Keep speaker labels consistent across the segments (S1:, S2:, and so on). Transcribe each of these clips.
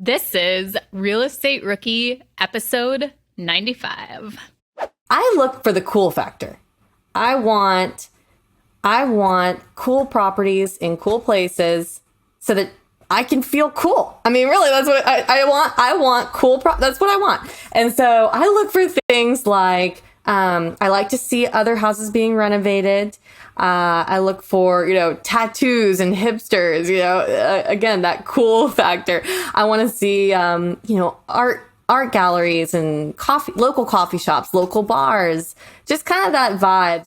S1: This is Real Estate Rookie, episode 95.
S2: I look for the cool factor. I want cool properties in cool places so that I can feel cool. I mean, really, that's what I want. I want cool. That's what I want. And so I look for things like I like to see other houses being renovated. I look for, tattoos and hipsters, again, that cool factor. I want to see, art galleries and local coffee shops, local bars, just kind of that vibe.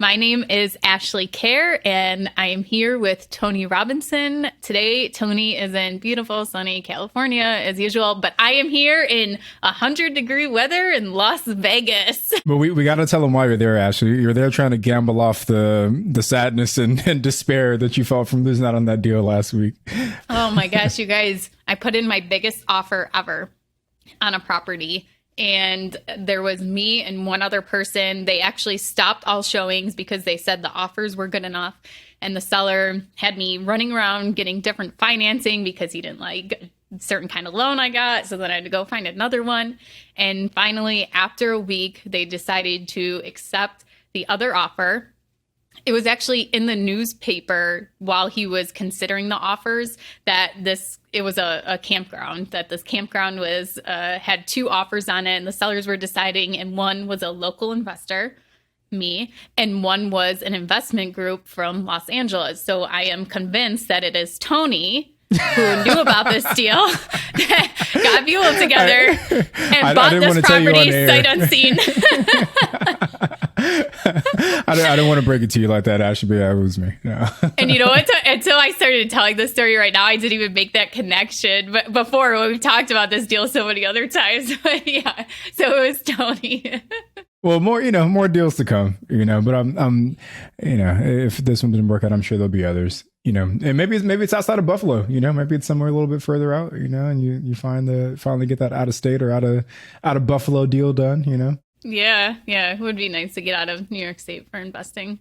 S1: My name is Ashley Kerr, and I am here with Tony Robinson. Today, Tony is in beautiful, sunny California, as usual, but I am here in 100-degree weather in Las Vegas.
S3: But we got to tell them why you're there, Ashley. You're there trying to gamble off the sadness and despair that you felt from losing out on that deal last week.
S1: Oh my gosh, you guys. I put in my biggest offer ever on a property. And there was me and one other person. They actually stopped all showings because they said the offers were good enough. And the seller had me running around getting different financing because he didn't like a certain kind of loan I got. So then I had to go find another one. And finally, after a week, they decided to accept the other offer. It was actually in the newspaper while he was considering the offers that it was a campground, that this campground was had two offers on it, and the sellers were deciding, and one was a local investor, me, and one was an investment group from Los Angeles. So I am convinced that it is Tony who knew about this deal, got people together, and bought this property sight unseen.
S3: I don't want to break it to you like that, Ashley, but yeah, it was me. No.
S1: And you know what? Until I started telling the story right now, I didn't even make that connection. But before, we've talked about this deal so many other times. But yeah, so it was Tony.
S3: Well, more deals to come, but I'm if this one didn't work out, I'm sure there'll be others, and maybe it's outside of Buffalo, maybe it's somewhere a little bit further out, and you finally get that out of state or out of Buffalo deal done,
S1: Yeah. It would be nice to get out of New York State for investing.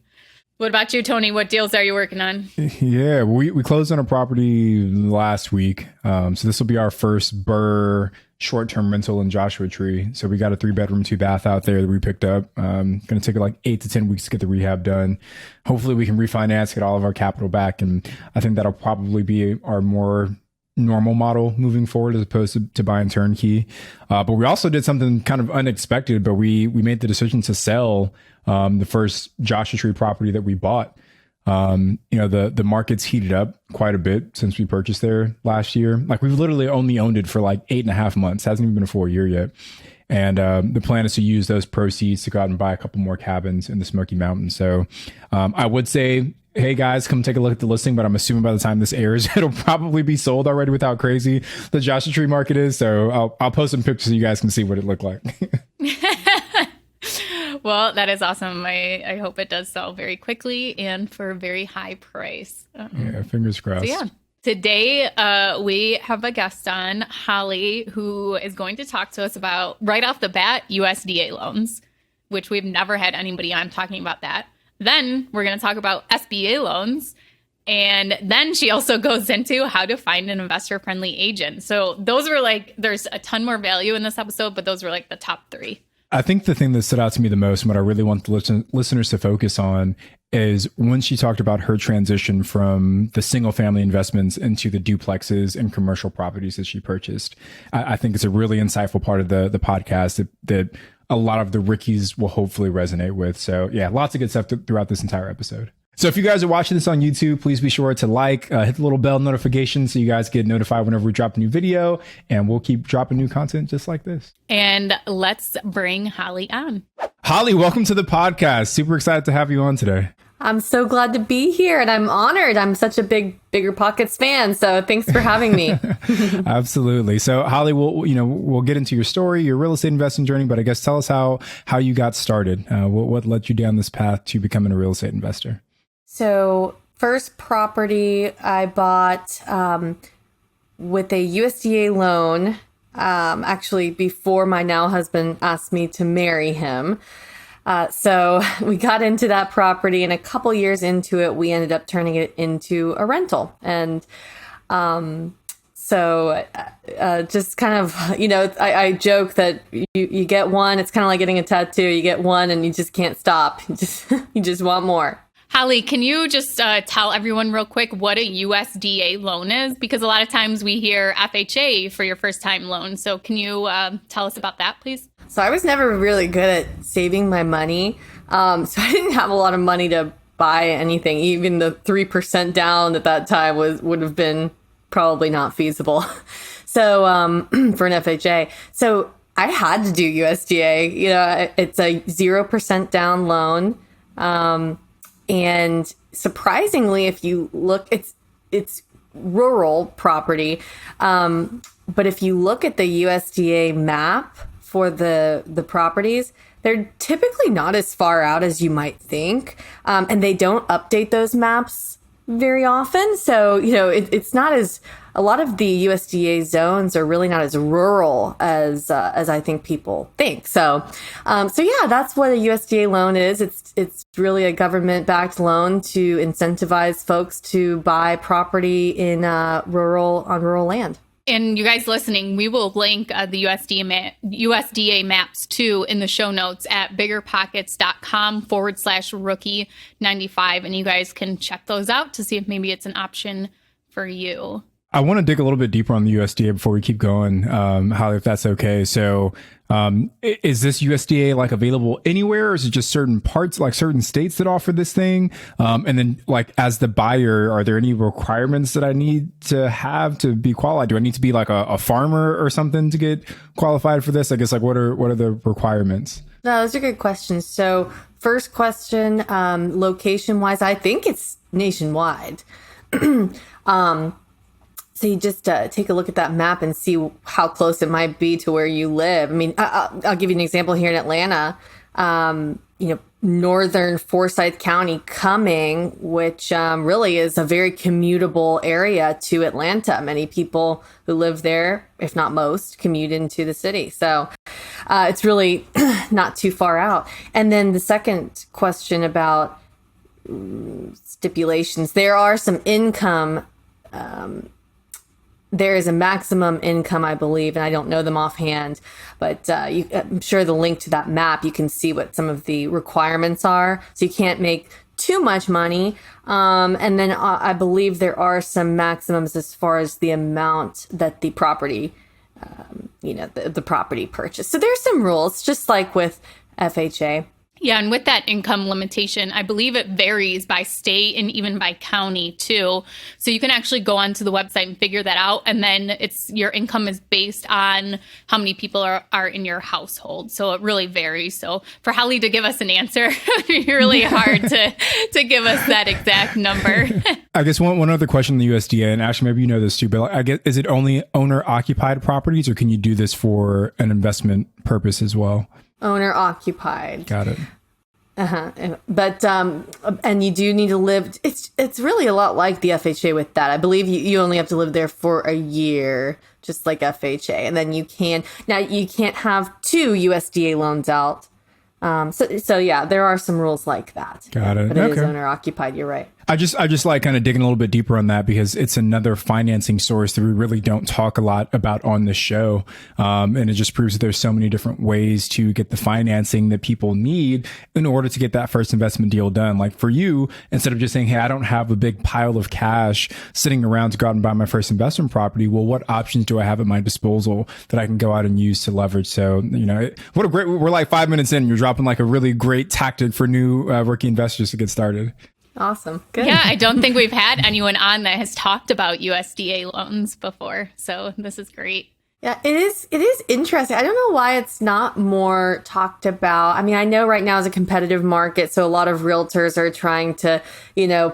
S1: What about you, Tony? What deals are you working on?
S3: Yeah, we closed on a property last week. So this will be our first Burr short-term rental in Joshua Tree. So we got a 3-bedroom, 2-bath out there that we picked up. Going to take like 8 to 10 weeks to get the rehab done. Hopefully we can refinance, get all of our capital back. And I think that'll probably be our more normal model moving forward as opposed to buying turnkey. But we also did something kind of unexpected, but we made the decision to sell the first Joshua Tree property that we bought. The market's heated up quite a bit since we purchased there last year. Like we've literally only owned it for like 8.5 months. Hasn't even been a full year yet. And the plan is to use those proceeds to go out and buy a couple more cabins in the Smoky Mountains. So I would say, hey guys, come take a look at the listing, but I'm assuming by the time this airs, it'll probably be sold already with how crazy the Joshua Tree market is. So I'll post some pictures so you guys can see what it looked like.
S1: Well, that is awesome. I hope it does sell very quickly and for a very high price.
S3: Yeah, fingers crossed.
S1: So yeah. Today, we have a guest on, Holly, who is going to talk to us about, right off the bat, USDA loans, which we've never had anybody on talking about that. Then we're going to talk about SBA loans. And then she also goes into how to find an investor-friendly agent. So those were there's a ton more value in this episode, but those were the top 3.
S3: I think the thing that stood out to me the most and what I really want the listeners to focus on is when she talked about her transition from the single family investments into the duplexes and commercial properties that she purchased. I think it's a really insightful part of the podcast that a lot of the rookies will hopefully resonate with. So yeah, lots of good stuff throughout this entire episode. So if you guys are watching this on YouTube, please be sure to hit the little bell notification so you guys get notified whenever we drop a new video, and we'll keep dropping new content just like this.
S1: And let's bring Holly on.
S3: Holly, welcome to the podcast. Super excited to have you on today.
S2: I'm so glad to be here, and I'm honored. I'm such a Bigger Pockets fan, so thanks for having me.
S3: Absolutely. So Holly, we'll get into your story, your real estate investing journey, but I guess tell us how you got started. What led you down this path to becoming a real estate investor?
S2: So first property I bought with a USDA loan, actually before my now husband asked me to marry him. So we got into that property, and a couple years into it, we ended up turning it into a rental. And so just kind of, I joke that you get one, it's kind of like getting a tattoo. You get one and you just can't stop. You just want more.
S1: Holly, can you just tell everyone real quick what a USDA loan is? Because a lot of times we hear FHA for your first time loan. So can you tell us about that, please?
S2: So I was never really good at saving my money. So I didn't have a lot of money to buy anything. Even the 3% down at that time would have been probably not feasible. So for an FHA. So I had to do USDA. It's a 0% down loan. And surprisingly, if you look, it's rural property. But if you look at the USDA map for the properties, they're typically not as far out as you might think. And they don't update those maps very often. So, it's not as, a lot of the USDA zones are really not as rural as I think people think. So yeah, that's what a USDA loan is. It's really a government-backed loan to incentivize folks to buy property in rural land.
S1: And you guys listening, we will link the USDA Maps too in the show notes at biggerpockets.com/rookie95. And you guys can check those out to see if maybe it's an option for you.
S3: I want to dig a little bit deeper on the USDA before we keep going, Holly, if that's okay. So is this USDA like available anywhere, or is it just certain parts, like certain states that offer this thing? And then like as the buyer, are there any requirements that I need to have to be qualified? Do I need to be like a farmer or something to get qualified for this? I guess like what are the requirements?
S2: No, those are good questions. So first question, location wise, I think it's nationwide. So you just take a look at that map and see how close it might be to where you live. I mean, I'll give you an example here in Atlanta. Northern Forsyth County, Cumming, which really is a very commutable area to Atlanta. Many people who live there, if not most, commute into the city. So it's really not too far out. And then the second question about stipulations, there are some income. There is a maximum income, I believe, and I don't know them offhand, but I'm sure the link to that map, you can see what some of the requirements are. So you can't make too much money. And then I believe there are some maximums as far as the amount that the property, the property purchase. So there's some rules, just like with FHA.
S1: Yeah, and with that income limitation, I believe it varies by state and even by county too. So you can actually go onto the website and figure that out. And then your income is based on how many people are in your household. So it really varies. So for Holly to give us an answer, it would be really hard to give us that exact number.
S3: I guess one other question on the USDA, and actually maybe you know this too, but I guess, is it only owner occupied properties, or can you do this for an investment purpose as well?
S2: Owner occupied.
S3: Got it.
S2: But and you do need to live. It's really a lot like the FHA with that. I believe you only have to live there for a year, just like FHA, and then you can't have two USDA loans out. So yeah, there are some rules like that.
S3: Got it.
S2: But it is owner occupied. You're right.
S3: I just like kind of digging a little bit deeper on that because it's another financing source that we really don't talk a lot about on the show. And it just proves that there's so many different ways to get the financing that people need in order to get that first investment deal done. Like for you, instead of just saying, hey, I don't have a big pile of cash sitting around to go out and buy my first investment property. Well, what options do I have at my disposal that I can go out and use to leverage? So, we're like 5 minutes in, you're dropping like a really great tactic for new rookie investors to get started.
S2: Awesome. Good.
S1: Yeah, I don't think we've had anyone on that has talked about USDA loans before. So this is great.
S2: Yeah, it is interesting. I don't know why it's not more talked about. I mean, I know right now is a competitive market, so a lot of realtors are trying to,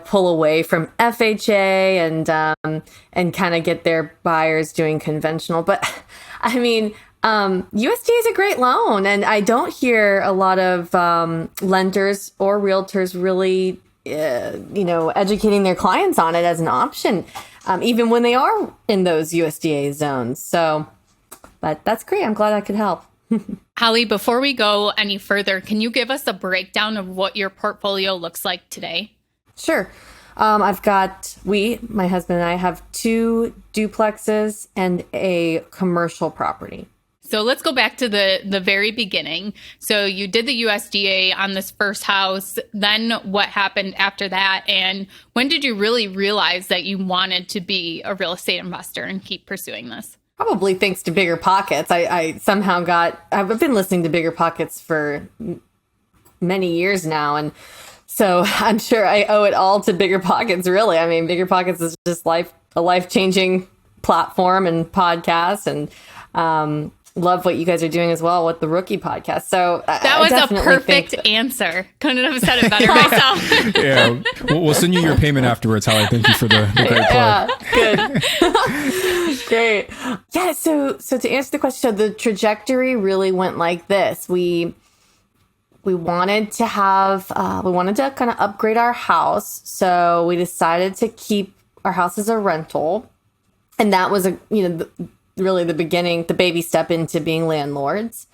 S2: pull away from FHA and kind of get their buyers doing conventional. But I mean, USDA is a great loan, and I don't hear a lot of lenders or realtors really educating their clients on it as an option, even when they are in those USDA zones. So, but that's great. I'm glad I could help.
S1: Holly, before we go any further, can you give us a breakdown of what your portfolio looks like today?
S2: Sure. My husband and I have 2 duplexes and a commercial property.
S1: So let's go back to the very beginning. So you did the USDA on this first house. Then what happened after that? And when did you really realize that you wanted to be a real estate investor and keep pursuing this?
S2: Probably thanks to Bigger Pockets. I've been listening to Bigger Pockets for many years now. And so I'm sure I owe it all to Bigger Pockets, really. I mean, Bigger Pockets is just a life-changing platform and podcast. And, love what you guys are doing as well with the Rookie podcast. So
S1: that was a perfect answer. Couldn't have said it better myself.
S3: Yeah, we'll send you your payment afterwards, Holly. Thank you for the great plug.
S2: Yeah, good. Great. Yeah, so to answer the question, so the trajectory really went like this. We wanted to kind of upgrade our house. So we decided to keep our house as a rental. And that was really the beginning, the baby step into being landlords.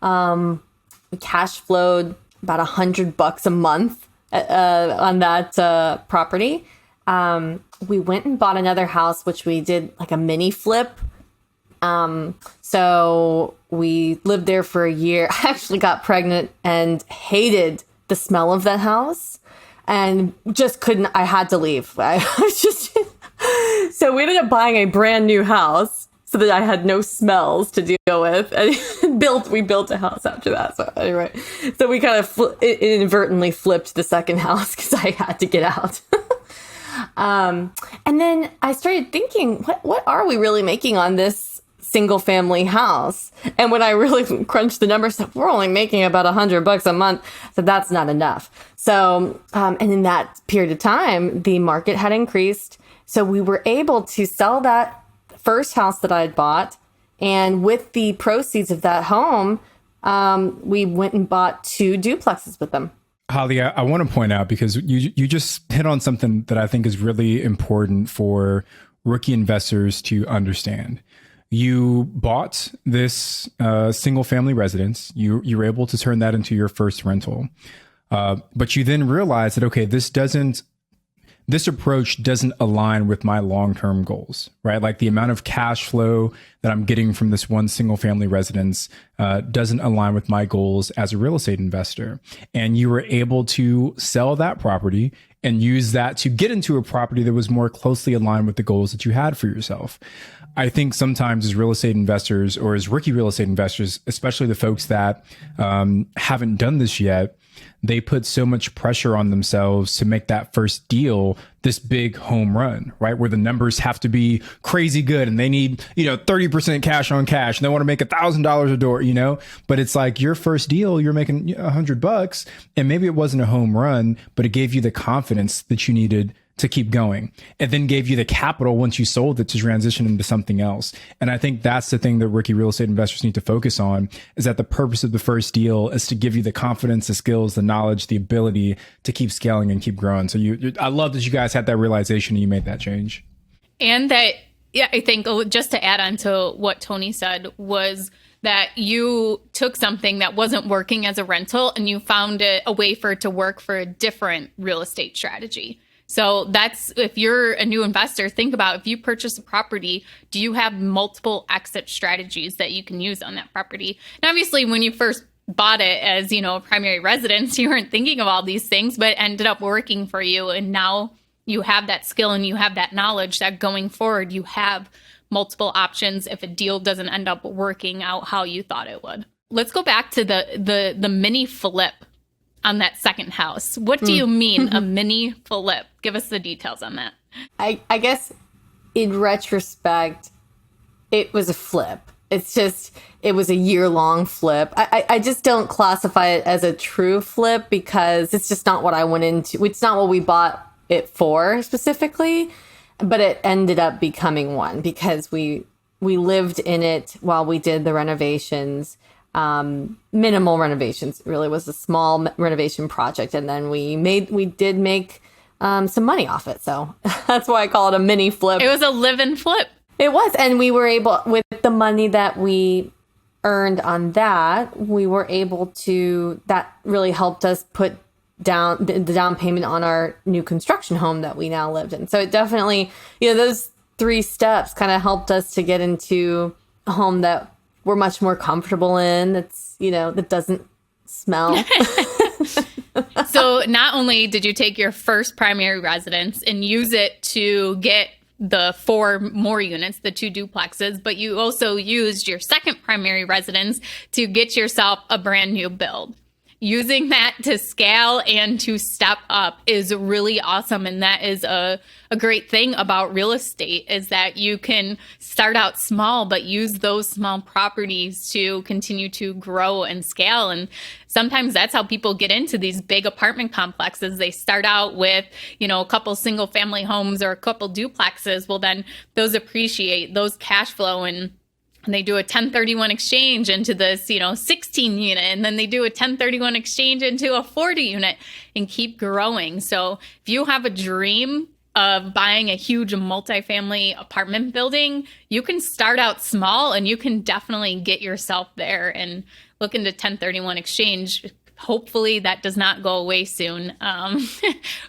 S2: We cash flowed about $100 a month on that property. We went and bought another house, which we did like a mini flip. So we lived there for a year. I actually got pregnant and hated the smell of that house and just couldn't. I had to leave. So we ended up buying a brand new house, so that I had no smells to deal with. And we built a house after that. So anyway, so we kind of inadvertently flipped the second house because I had to get out. And then I started thinking, what are we really making on this single family house? And when I really crunched the numbers, we're only making about $100 a month. So that's not enough. So, and in that period of time, the market had increased. So we were able to sell that first house that I had bought, and with the proceeds of that home, we went and bought 2 duplexes with them.
S3: Holly, I want to point out, because you just hit on something that I think is really important for rookie investors to understand. You bought this single family residence. You were able to turn that into your first rental, but you then realized that, okay, this approach doesn't align with my long-term goals, right? Like the amount of cash flow that I'm getting from this one single family residence doesn't align with my goals as a real estate investor. And you were able to sell that property and use that to get into a property that was more closely aligned with the goals that you had for yourself. I think sometimes as real estate investors, or as rookie real estate investors, especially the folks that haven't done this yet, they put so much pressure on themselves to make that first deal this big home run, right? Where the numbers have to be crazy good and they need, 30% cash on cash and they want to make $1,000 a door, but it's like your first deal, you're making $100 and maybe it wasn't a home run, but it gave you the confidence that you needed to keep going, and then gave you the capital once you sold it to transition into something else. And I think that's the thing that rookie real estate investors need to focus on, is that the purpose of the first deal is to give you the confidence, the skills, the knowledge, the ability to keep scaling and keep growing. So I love that you guys had that realization and you made that change.
S1: And that, I think just to add on to what Tony said, was that you took something that wasn't working as a rental and you found a way for it to work for a different real estate strategy. So that's, if you're a new investor, think about, if you purchase a property, do you have multiple exit strategies that you can use on that property? And obviously, when you first bought it as, a primary residence, you weren't thinking of all these things, but it ended up working for you. And now you have that skill and you have that knowledge that going forward, you have multiple options if a deal doesn't end up working out how you thought it would. Let's go back to the mini flip on that second house. What do you mean a mini flip? Give us the details on that.
S2: I guess in retrospect, it was a flip. It was a year-long flip. I just don't classify it as a true flip because it's just not what I went into. It's not what we bought it for specifically, but it ended up becoming one because we lived in it while we did the renovations. Minimal renovations. It really was a small renovation project, and then we did make some money off it. So that's why I call it a mini flip.
S1: It was a live and flip.
S2: It was, and we were able, with the money that we earned on that, we were able to, that really helped us put down the down payment on our new construction home that we now lived in. So it definitely, those 3 steps kind of helped us to get into a home that we're much more comfortable in. That's, that doesn't smell.
S1: So not only did you take your first primary residence and use it to get the 4 more units, the 2 duplexes, but you also used your second primary residence to get yourself a brand new build. Using that to scale and to step up is really awesome. And that is a great thing about real estate, is that you can start out small, but use those small properties to continue to grow and scale. And sometimes that's how people get into these big apartment complexes. They start out with, a couple single family homes or a couple duplexes. Well, then those appreciate, those cash flow, and they do a 1031 exchange into this, 16 unit, and then they do a 1031 exchange into a 40 unit and keep growing. So if you have a dream of buying a huge multifamily apartment building, you can start out small and you can definitely get yourself there and look into 1031 exchange. Hopefully that does not go away soon.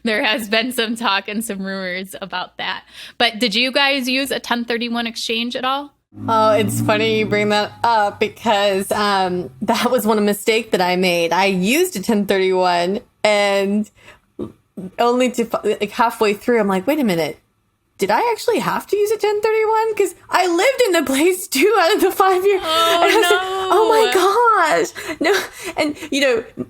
S1: There has been some talk and some rumors about that. But did you guys use a 1031 exchange at all?
S2: Oh, it's funny you bring that up because that was one mistake that I made. I used a 1031 and only to halfway through, I'm like, wait a minute. Did I actually have to use a 1031? Because I lived in the place 2 out of the 5 years. Oh, no. Oh my gosh. No. And,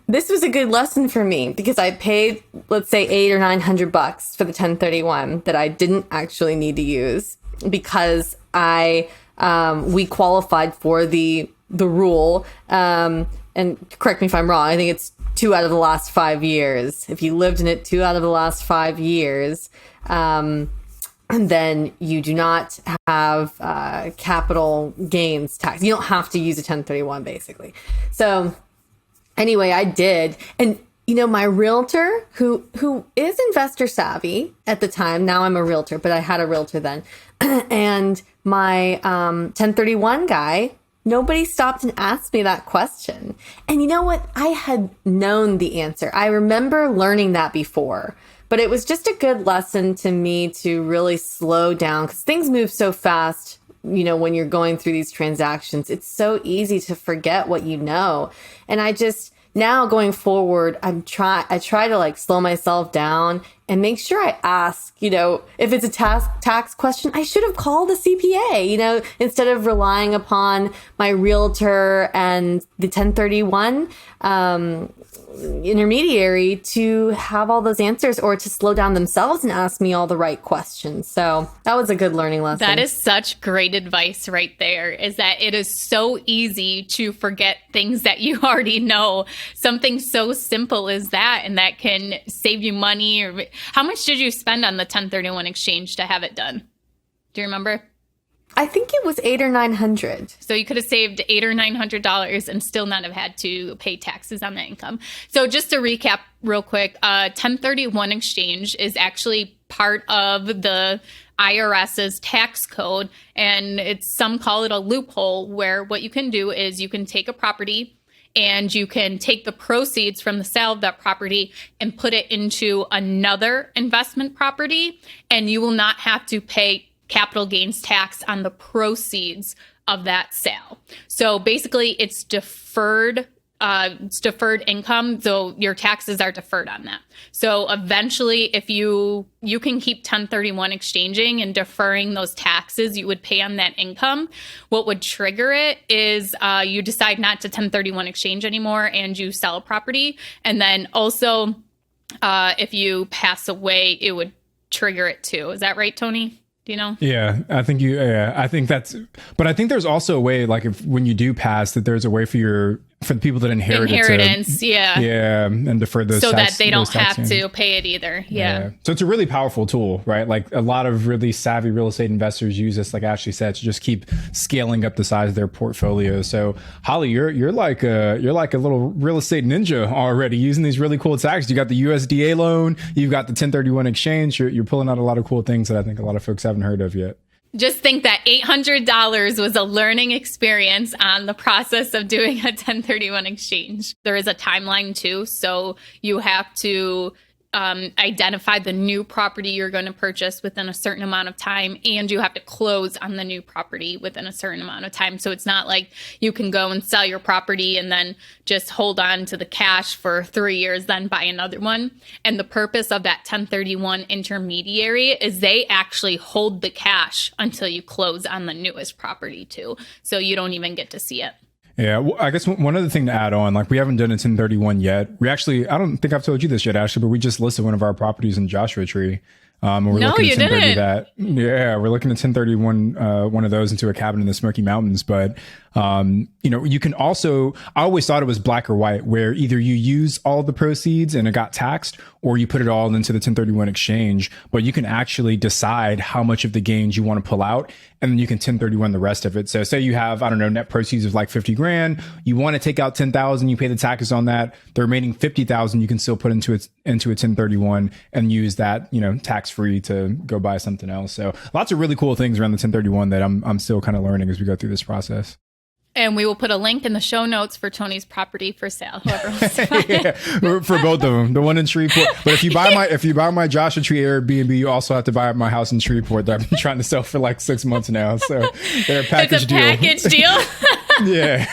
S2: this was a good lesson for me because I paid, let's say, $800 or $900 for the 1031 that I didn't actually need to use because we qualified for the rule. And correct me if I'm wrong. I think it's 2 out of the last 5 years. If you lived in it 2 out of the last 5 years, then you do not have capital gains tax. You don't have to use a 1031, basically. So anyway, I did. And, my realtor, who is investor savvy at the time, now I'm a realtor, but I had a realtor then. And my 1031 guy, nobody stopped and asked me that question. And you know what? I had known the answer. I remember learning that before. But it was just a good lesson to me to really slow down because things move so fast. When you're going through these transactions, it's so easy to forget what you know. And now going forward, I try to slow myself down and make sure I ask, if it's a tax question, I should have called a CPA, instead of relying upon my realtor and the 1031 intermediary to have all those answers or to slow down themselves and ask me all the right questions. So that was a good learning lesson.
S1: That is such great advice right there, is that it is so easy to forget things that you already know. Something so simple as that, and that can save you money. Or how much did you spend on the 1031 exchange to have it done? Do you remember?
S2: I think it was $800 or $900.
S1: So you could have saved $800 or $900 and still not have had to pay taxes on that income. So just to recap real quick, 1031 exchange is actually part of the IRS's tax code, and some call it a loophole, where what you can do is you can take a property and you can take the proceeds from the sale of that property and put it into another investment property, and you will not have to pay capital gains tax on the proceeds of that sale. So basically it's deferred income. So your taxes are deferred on that. So eventually, if you can keep 1031 exchanging and deferring those taxes you would pay on that income, what would trigger it is you decide not to 1031 exchange anymore and you sell a property. And then also if you pass away, it would trigger it too. Is that right, Tony? Do you know?
S3: Yeah, I think I think that's, but I think there's also a way, when you do pass, that there's a way for the people that
S1: inheritance,
S3: yeah, and defer those
S1: so
S3: tax,
S1: that they don't have
S3: taxes.
S1: to pay it either. Yeah.
S3: So it's a really powerful tool, right? A lot of really savvy real estate investors use this, like Ashley said, to just keep scaling up the size of their portfolio. So Holly, you're like a little real estate ninja already, using these really cool taxes. You got the USDA loan, you've got the 1031 exchange. You're pulling out a lot of cool things that I think a lot of folks haven't heard of yet.
S1: Just think that $800 was a learning experience on the process of doing a 1031 exchange. There is a timeline too. So you have to identify the new property you're going to purchase within a certain amount of time, and you have to close on the new property within a certain amount of time. So it's not like you can go and sell your property and then just hold on to the cash for 3 years, then buy another one. And the purpose of that 1031 intermediary is they actually hold the cash until you close on the newest property too. So you don't even get to see it.
S3: Yeah, well, I guess one other thing to add on, like we haven't done a 1031 yet. We actually, I don't think I've told you this yet, Ashley, but we just listed one of our properties in Joshua Tree. And we're
S1: No,
S3: looking
S1: you
S3: to 1030
S1: didn't.
S3: that. Yeah, we're looking to 1031 one of those into a cabin in the Smoky Mountains. But you can also, I always thought it was black or white, where either you use all the proceeds and it got taxed, or you put it all into the 1031 exchange. But you can actually decide how much of the gains you want to pull out, and then you can 1031 the rest of it. So say you have, I don't know, net proceeds of like 50 grand, you want to take out 10,000, you pay the taxes on that. The remaining 50,000 you can still put into a 1031 and use that, tax free to go buy something else. So lots of really cool things around the 1031 that I'm still kind of learning as we go through this process.
S1: And we will put a link in the show notes for Tony's property for sale. Whoever wants to buy it.
S3: Yeah, for both of them, the one in Shreveport. But if you buy my Joshua Tree Airbnb, you also have to buy my house in Shreveport that I've been trying to sell for like 6 months now. So they're a package deal.
S1: It's a package deal.
S3: Yeah.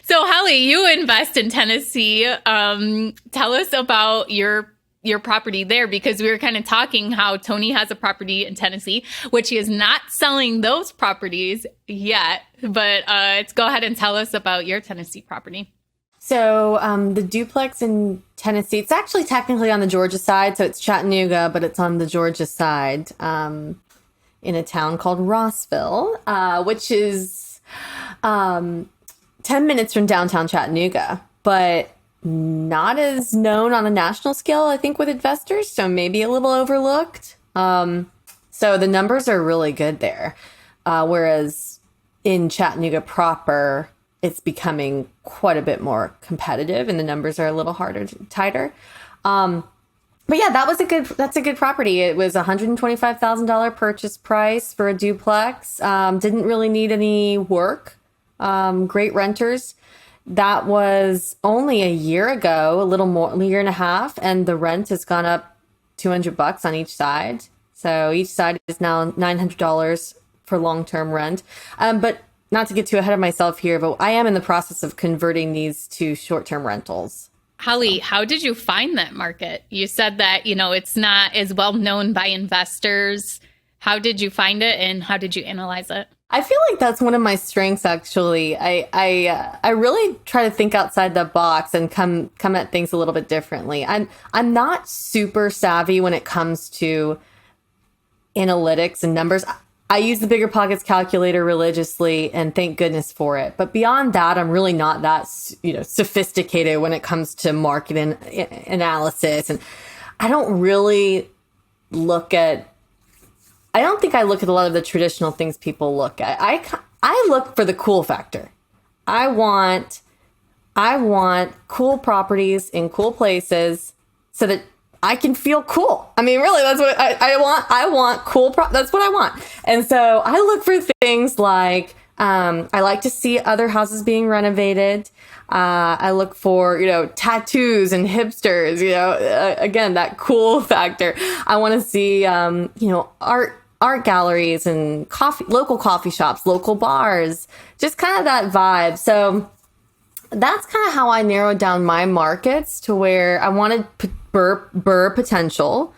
S1: So Holly, you invest in Tennessee. Tell us about your property there, because we were kind of talking how Tony has a property in Tennessee, which he is not selling those properties yet. But let's go ahead and tell us about your Tennessee property.
S2: So the duplex in Tennessee, it's actually technically on the Georgia side. So it's Chattanooga, but it's on the Georgia side in a town called Rossville, which is 10 minutes from downtown Chattanooga, but not as known on a national scale, I think, with investors. So maybe a little overlooked. So the numbers are really good there. Whereas in Chattanooga proper, it's becoming quite a bit more competitive and the numbers are a little tighter. But yeah, that's a good property. It was $125,000 purchase price for a duplex. Didn't really need any work. Great renters. That was only a year ago, a year and a half, and the rent has gone up $200 on each side. So each side is now $900 for long-term rent. But not to get too ahead of myself here, but I am in the process of converting these to short-term rentals.
S1: Holly, how did you find that market? You said that, it's not as well known by investors. How did you find it, and how did you analyze it?
S2: I feel like that's one of my strengths, actually. I really try to think outside the box and come at things a little bit differently. I'm not super savvy when it comes to analytics and numbers. I use the Bigger Pockets calculator religiously, and thank goodness for it. But beyond that, I'm really not that sophisticated when it comes to market analysis, and I don't really I don't think I look at a lot of the traditional things people look at. I look for the cool factor. I want cool properties in cool places so that I can feel cool. I mean, really, that's what I want. I want cool. That's what I want. And so I look for things like I like to see other houses being renovated. I look for, tattoos and hipsters, again, that cool factor. I want to see, art galleries and local coffee shops, local bars, just kind of that vibe. So that's kind of how I narrowed down my markets to where I wanted burr potential.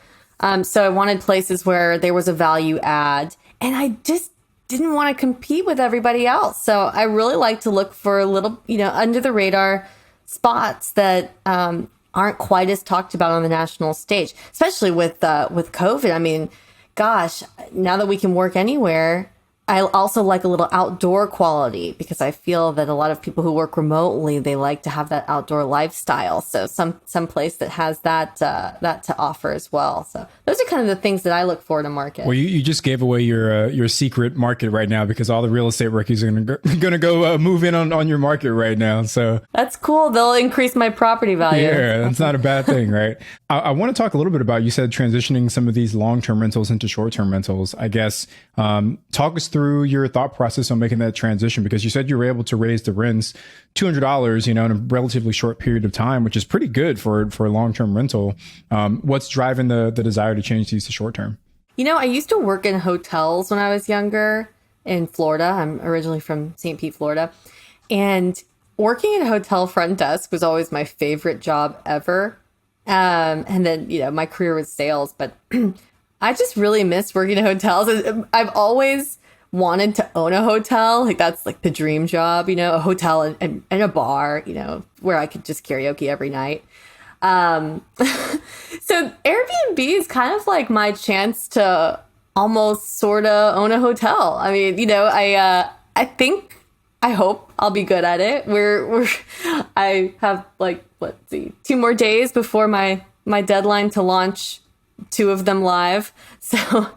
S2: So I wanted places where there was a value add, and I just didn't want to compete with everybody else. So I really like to look for a little, under the radar spots that aren't quite as talked about on the national stage, especially with COVID. I mean, gosh, now that we can work anywhere, I also like a little outdoor quality, because I feel that a lot of people who work remotely, they like to have that outdoor lifestyle. So some place that has that to offer as well. So those are kind of the things that I look for to market.
S3: Well, you just gave away your secret market right now, because all the real estate rookies are going to go move in on your market right now. So
S2: that's cool. They'll increase my property value.
S3: Yeah, that's not a bad thing, right? I want to talk a little bit about, you said transitioning some of these long-term rentals into short-term rentals. I guess talk us through your thought process on making that transition, because you said you were able to raise the rents $200, in a relatively short period of time, which is pretty good for a long-term rental. What's driving the desire to change these to short-term?
S2: I used to work in hotels when I was younger in Florida. I'm originally from St. Pete, Florida. And working at a hotel front desk was always my favorite job ever. And then, my career was sales, but I just really miss working in hotels. I've always wanted to own a hotel. Like, that's like the dream job, a hotel and a bar, where I could just karaoke every night. So Airbnb is kind of like my chance to almost sort of own a hotel. I mean, I hope I'll be good at it. I have 2 more days before my deadline to launch 2 of them live. So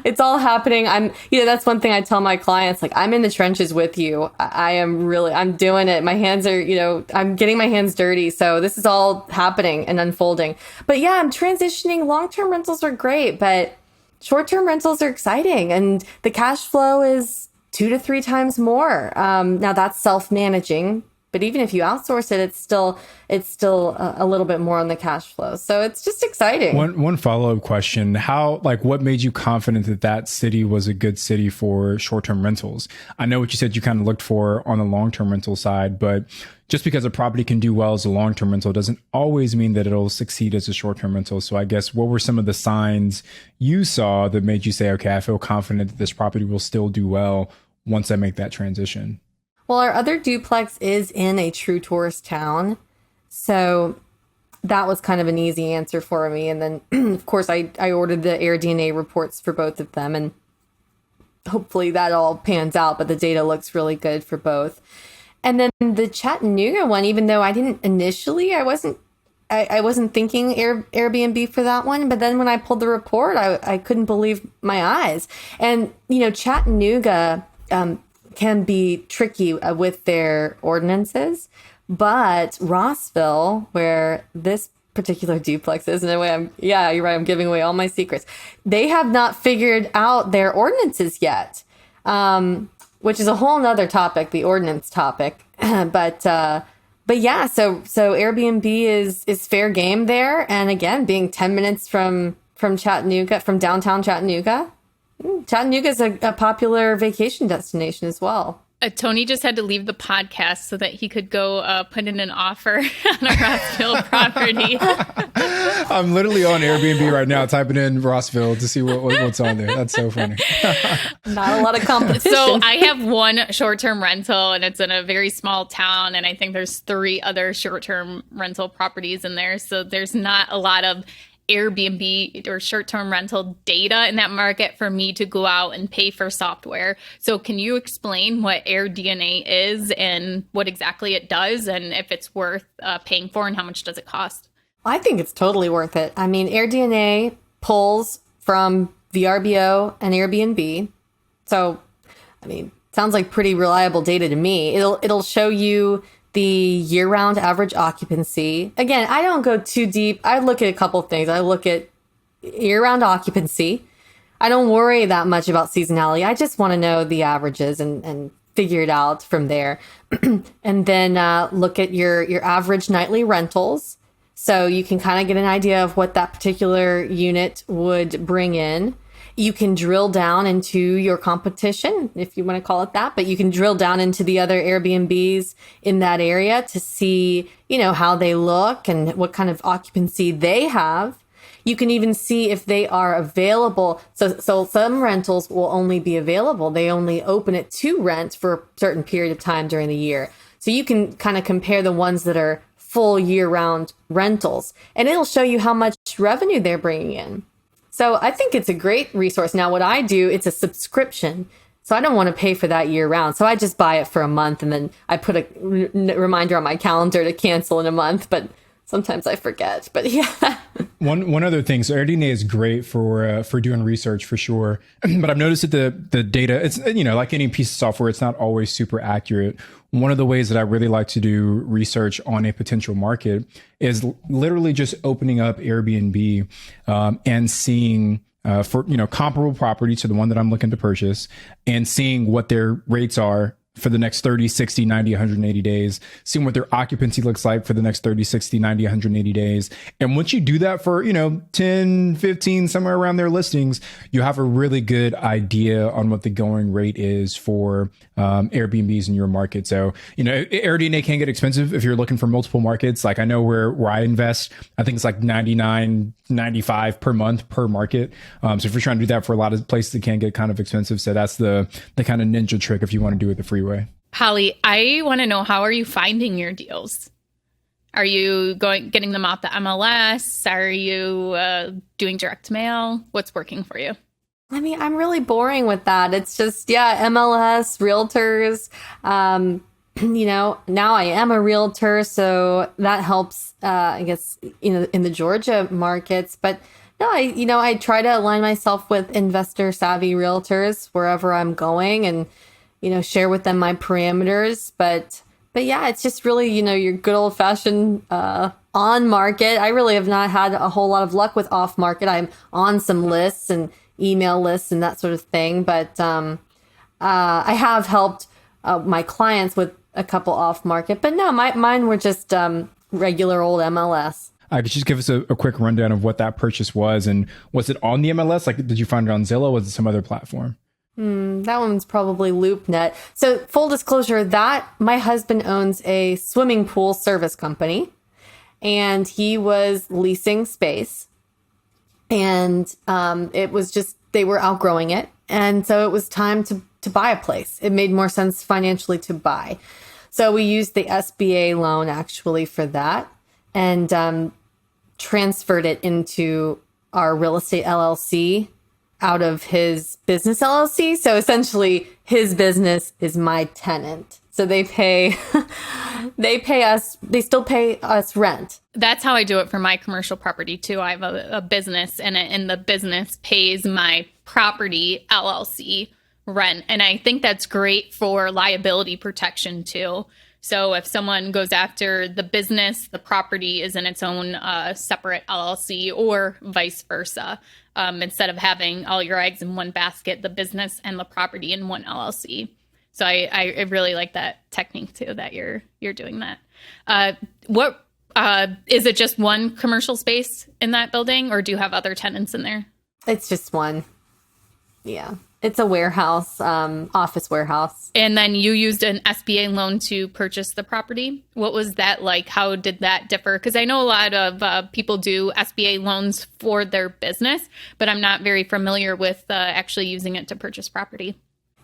S2: it's all happening. That's one thing I tell my clients, I'm in the trenches with you. I'm doing it. My hands are, I'm getting my hands dirty. So this is all happening and unfolding. But yeah, I'm transitioning. Long-term rentals are great, but short-term rentals are exciting. And the cash flow is 2 to 3 times more. Now that's self-managing, but even if you outsource it, it's still a little bit more on the cash flow. So it's just exciting.
S3: One follow-up question: what made you confident that city was a good city for short-term rentals? I know what you said you kind of looked for on the long-term rental side, but just because a property can do well as a long-term rental doesn't always mean that it'll succeed as a short-term rental. So I guess, what were some of the signs you saw that made you say, okay, I feel confident that this property will still do well once I make that transition?
S2: Well, our other duplex is in a true tourist town. So that was kind of an easy answer for me. And then, of course, I ordered the AirDNA reports for both of them. And hopefully that all pans out. But the data looks really good for both. And then the Chattanooga one, even though I didn't initially, I wasn't thinking Airbnb for that one. But then when I pulled the report, I couldn't believe my eyes. And, Chattanooga can be tricky with their ordinances, but Rossville, where this particular duplex is, in a way, you're right, I'm giving away all my secrets. They have not figured out their ordinances yet, which is a whole nother topic, the ordinance topic. But yeah, so Airbnb is fair game there, and again, being 10 minutes from Chattanooga, from downtown Chattanooga. Chattanooga is a popular vacation destination as well.
S1: Tony just had to leave the podcast so that he could go put in an offer on a Rossville property.
S3: I'm literally on Airbnb right now, typing in Rossville to see what's on there. That's so funny.
S2: Not a lot of competition.
S1: So I have one short-term rental, and it's in a very small town, and I think there's 3 other short-term rental properties in there. So there's not a lot of Airbnb or short-term rental data in that market for me to go out and pay for software. So can you explain what AirDNA is and what exactly it does, and if it's worth paying for, and how much does it cost?
S2: I think it's totally worth it. I mean, AirDNA pulls from VRBO and Airbnb. So, I mean, sounds like pretty reliable data to me. It'll show you the year-round average occupancy. Again, I don't go too deep. I look at a couple of things. I look at year-round occupancy. I don't worry that much about seasonality. I just want to know the averages and figure it out from there. And then look at your average nightly rentals. So you can kind of get an idea of what that particular unit would bring in. You can drill down into your competition, if you want to call it that, but you can drill down into the other Airbnbs in that area to see, how they look and what kind of occupancy they have. You can even see if they are available. So some rentals will only be available. They only open it to rent for a certain period of time during the year. So you can kind of compare the ones that are full year-round rentals, and it'll show you how much revenue they're bringing in. So I think it's a great resource. Now, what I do, it's a subscription. So I don't want to pay for that year round. So I just buy it for a month, and then I put a reminder on my calendar to cancel in a month. But Sometimes I forget, but yeah.
S3: One other thing. So AirDNA is great for doing research for sure. But I've noticed that the data, it's, like any piece of software, it's not always super accurate. One of the ways that I really like to do research on a potential market is literally just opening up Airbnb and seeing for comparable property to the one that I'm looking to purchase, and seeing what their rates are for the next 30, 60, 90, 180 days, seeing what their occupancy looks like for the next 30, 60, 90, 180 days. And once you do that for, 10, 15, somewhere around their listings, you have a really good idea on what the going rate is for Airbnbs in your market. So, AirDNA can get expensive if you're looking for multiple markets. Like I know where I invest, I think it's like 99, 95 per month per market. So if you're trying to do that for a lot of places, it can get kind of expensive. So that's the kind of ninja trick if you want to do it the free way.
S1: Holly, I want to know, how are you finding your deals? Are you getting them out the MLS? Are you doing direct mail? What's working for you?
S2: I mean, I'm really boring with that. It's just, MLS, realtors. Now I am a realtor, so that helps, I guess, in the Georgia markets. But no, I try to align myself with investor savvy realtors wherever I'm going, and share with them my parameters. But yeah, it's just really, your good old fashioned on market. I really have not had a whole lot of luck with off market. I'm on some lists and email lists and that sort of thing. But I have helped my clients with a couple off market. But no, mine were just regular old MLS.
S3: Could you just give us a quick rundown of what that purchase was, and was it on the MLS? Like, did you find it on Zillow? Was it some other platform?
S2: That one's probably LoopNet. So full disclosure, that my husband owns a swimming pool service company, and he was leasing space, and it was just, they were outgrowing it. And so it was time to buy a place. It made more sense financially to buy. So we used the SBA loan actually for that, and transferred it into our real estate LLC out of his business LLC. So essentially his business is my tenant. So they still pay us rent.
S1: That's how I do it for my commercial property too. I have a business, and the business pays my property LLC rent. And I think that's great for liability protection too. So if someone goes after the business, the property is in its own separate LLC, or vice versa. Instead of having all your eggs in one basket, the business and the property in one LLC. So I really like that technique too, that you're doing that. What is it, just one commercial space in that building, or do you have other tenants in there?
S2: It's just one. Yeah. It's a warehouse, office warehouse.
S1: And then you used an SBA loan to purchase the property. What was that like? How did that differ? Because I know a lot of people do SBA loans for their business, but I'm not very familiar with actually using it to purchase property.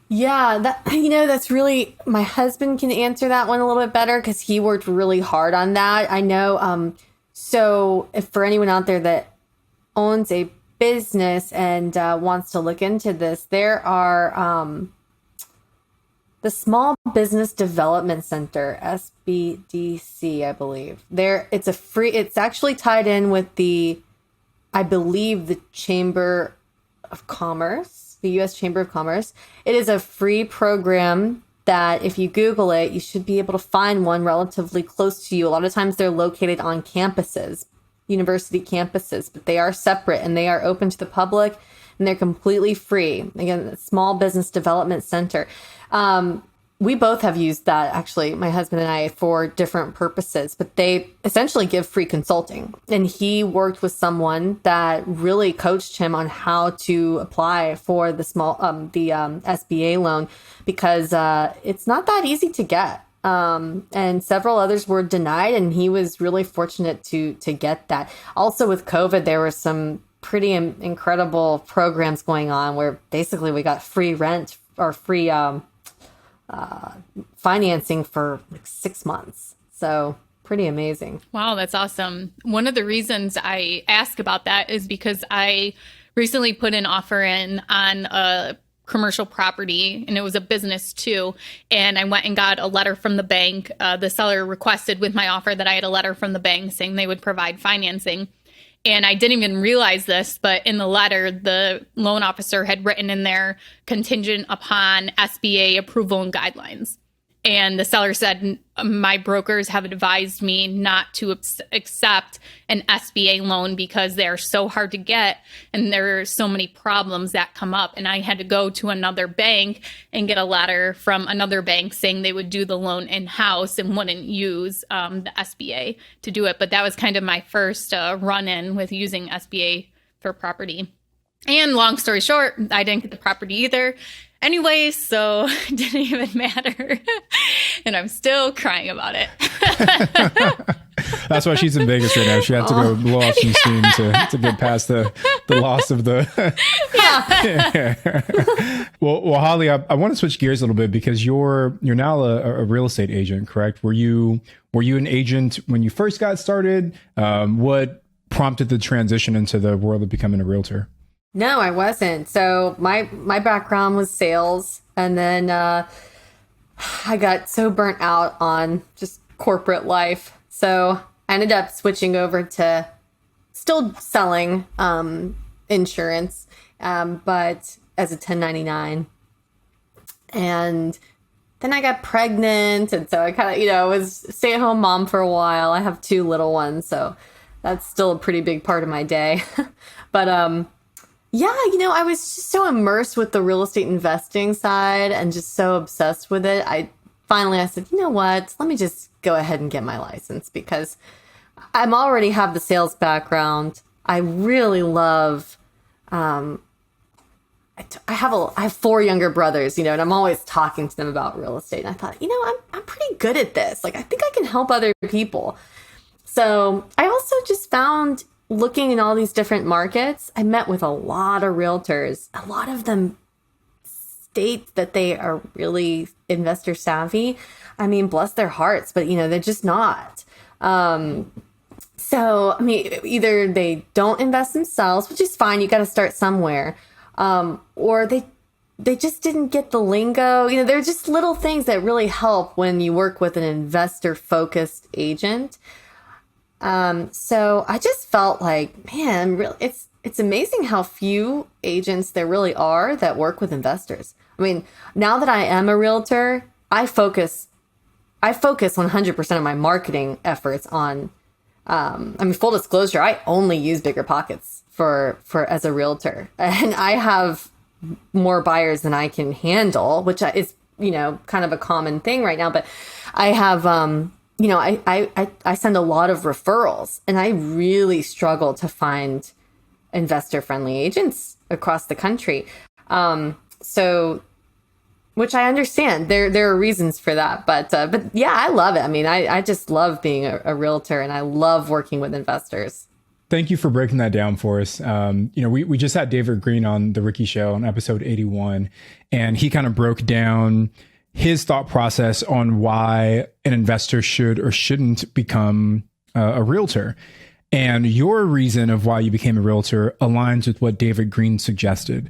S2: Yeah, that's really, my husband can answer that one a little bit better because he worked really hard on that. I know. So if for anyone out there that owns a business and wants to look into this, there are the Small Business Development Center, SBDC, I believe. It's actually tied in with I believe the Chamber of Commerce, the U.S. Chamber of Commerce. It is a free program that if you Google it, you should be able to find one relatively close to you. A lot of times they're located on campuses, university campuses, but they are separate and they are open to the public, and they're completely free. Again, the Small Business Development Center. We both have used that, actually, my husband and I, for different purposes, but they essentially give free consulting. And he worked with someone that really coached him on how to apply for the SBA loan, because it's not that easy to get. And several others were denied, and he was really fortunate to get that. Also with COVID, there were some pretty incredible programs going on where basically we got free rent or free financing for like 6 months. So pretty amazing.
S1: Wow, that's awesome. One of the reasons I ask about that is because I recently put an offer in on a commercial property, and it was a business too. And I went and got a letter from the bank. The seller requested with my offer that I had a letter from the bank saying they would provide financing. And I didn't even realize this, but in the letter, the loan officer had written in there contingent upon SBA approval and guidelines. And the seller said, my brokers have advised me not to accept an SBA loan because they're so hard to get and there are so many problems that come up. And I had to go to another bank and get a letter from another bank saying they would do the loan in-house and wouldn't use the SBA to do it. But that was kind of my first run-in with using SBA for property. And long story short, I didn't get the property either. Anyway, so it didn't even matter. And I'm still crying about it.
S3: That's why she's in Vegas right now. She had to go blow off some steam to get past the loss of the... Well, Holly, I want to switch gears a little bit because you're now a real estate agent, correct? Were you an agent when you first got started? What prompted the transition into the world of becoming a realtor?
S2: No, I wasn't. So my background was sales, and then I got so burnt out on just corporate life. So I ended up switching over to still selling insurance, but as a 1099. And then I got pregnant, and so I kind of, was a stay-at-home mom for a while. I have 2 little ones, so that's still a pretty big part of my day. But yeah, I was just so immersed with the real estate investing side and just so obsessed with it. I said, you know what? Let me just go ahead and get my license because I'm already have the sales background. I really love, I have 4 younger brothers, and I'm always talking to them about real estate. And I thought, I'm pretty good at this. Like, I think I can help other people. So I also just found, looking in all these different markets, I met with a lot of realtors. A lot of them state that they are really investor savvy. I mean, bless their hearts, but they're just not. So, I mean, either they don't invest themselves, which is fine. You got to start somewhere. Or they just didn't get the lingo. They're just little things that really help when you work with an investor focused agent. So I just felt like, man, really, it's amazing how few agents there really are that work with investors. I mean, now that I am a realtor, I focus 100% of my marketing efforts on, full disclosure, I only use BiggerPockets for as a realtor, and I have more buyers than I can handle, which is, kind of a common thing right now, but I have, I send a lot of referrals, and I really struggle to find investor-friendly agents across the country. So, which I understand, there are reasons for that, but yeah, I love it. I mean, I just love being a realtor, and I love working with investors.
S3: Thank you for breaking that down for us. We just had David Greene on the Ricky Show on episode 81, and he kind of broke down his thought process on why an investor should or shouldn't become a realtor. And your reason of why you became a realtor aligns with what David Greene suggested.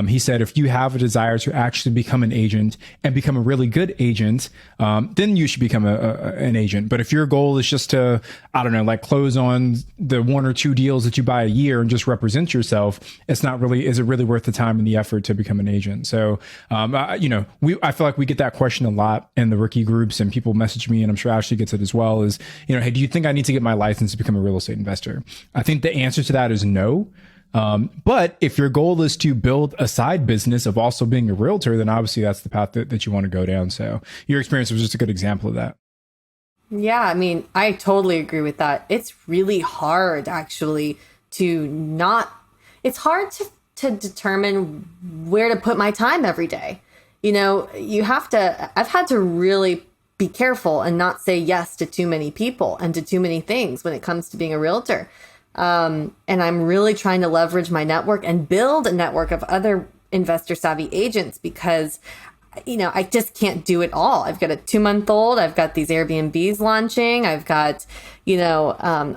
S3: He said, if you have a desire to actually become an agent and become a really good agent, then you should become an agent. But if your goal is just to, close on the 1 or 2 deals that you buy a year and just represent yourself, is it really worth the time and the effort to become an agent? So, I feel like we get that question a lot in the rookie groups, and people message me, and I'm sure Ashley gets it as well, is, hey, do you think I need to get my license to become a real estate investor? I think the answer to that is no. But if your goal is to build a side business of also being a realtor, then obviously that's the path that you want to go down. So your experience was just a good example of that.
S2: Yeah, I mean, I totally agree with that. It's really hard, actually, it's hard to determine where to put my time every day. I've had to really be careful and not say yes to too many people and to too many things when it comes to being a realtor. And I'm really trying to leverage my network and build a network of other investor savvy agents because, I just can't do it all. I've got a 2-month-old. I've got these Airbnbs launching. I've got, an